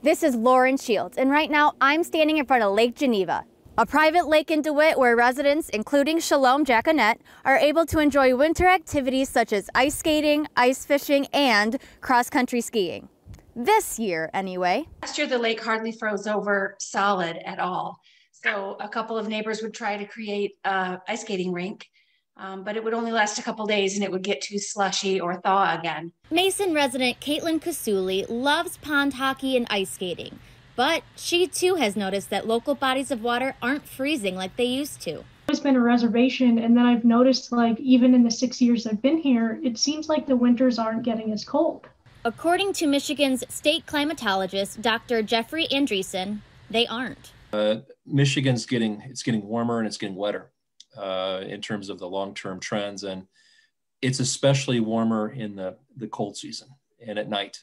This is Lauren Shields, and right now I'm standing in front of Lake Geneva, a private lake in DeWitt where residents, including Shalom Jaconet, are able to enjoy winter activities such as ice skating, ice fishing, and cross-country skiing. This year, anyway. Last year, the lake hardly froze over solid at all. So a couple of neighbors would try to create an ice skating rink, but it would only last a couple days and it would get too slushy or thaw again. Mason resident Caitlin Kasuli loves pond hockey and ice skating, but she too has noticed that local bodies of water aren't freezing like they used to. It's been a reservation, and then I've noticed, like, even in the 6 years I've been here, it seems like the winters aren't getting as cold. According to Michigan's state climatologist, Dr. Jeffrey Andreessen, they aren't. Michigan's getting warmer and it's getting wetter in terms of the long-term trends, and it's especially warmer in the cold season and at night.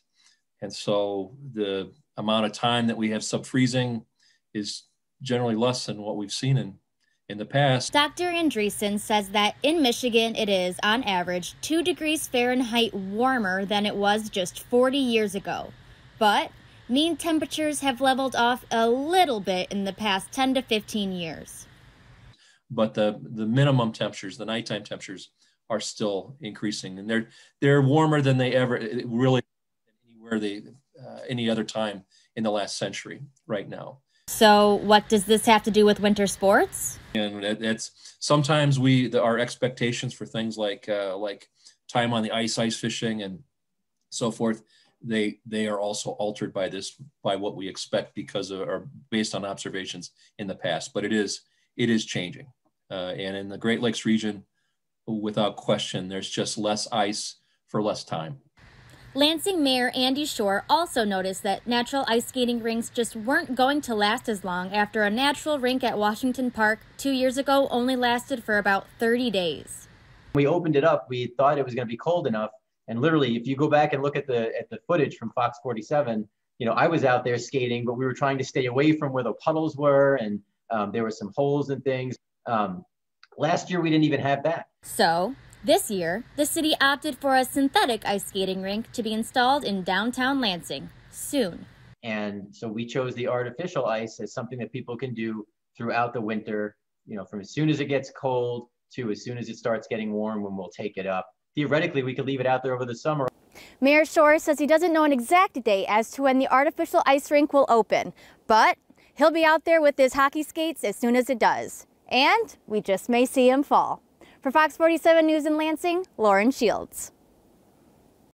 And so the amount of time that we have sub-freezing is generally less than what we've seen in the past. Dr. Andreessen says that in Michigan it is, on average, 2 degrees Fahrenheit warmer than it was just 40 years ago. But mean temperatures have leveled off a little bit in the past 10 to 15 years. But the minimum temperatures, the nighttime temperatures, are still increasing, and they're warmer than they ever really any other time in the last century right now. So what does this have to do with winter sports? And it's sometimes our expectations for things like time on the ice fishing and so forth, they are also altered by what we expect because of, or based on observations in the past. But it is changing, and in the Great Lakes region, without question, there's just less ice for less time. Lansing Mayor Andy Shore also noticed that natural ice skating rinks just weren't going to last as long after a natural rink at Washington Park 2 years ago only lasted for about 30 days. We opened it up, we thought it was going to be cold enough, and literally, if you go back and look at the footage from Fox 47, you know, I was out there skating, but we were trying to stay away from where the puddles were, and there were some holes and things. Last year, we didn't even have that. So this year, the city opted for a synthetic ice skating rink to be installed in downtown Lansing soon. And so we chose the artificial ice as something that people can do throughout the winter, you know, from as soon as it gets cold to as soon as it starts getting warm, when we'll take it up. Theoretically, we could leave it out there over the summer. Mayor Shore says he doesn't know an exact date as to when the artificial ice rink will open, but he'll be out there with his hockey skates as soon as it does. And we just may see him fall. For Fox 47 News in Lansing, Lauren Shields.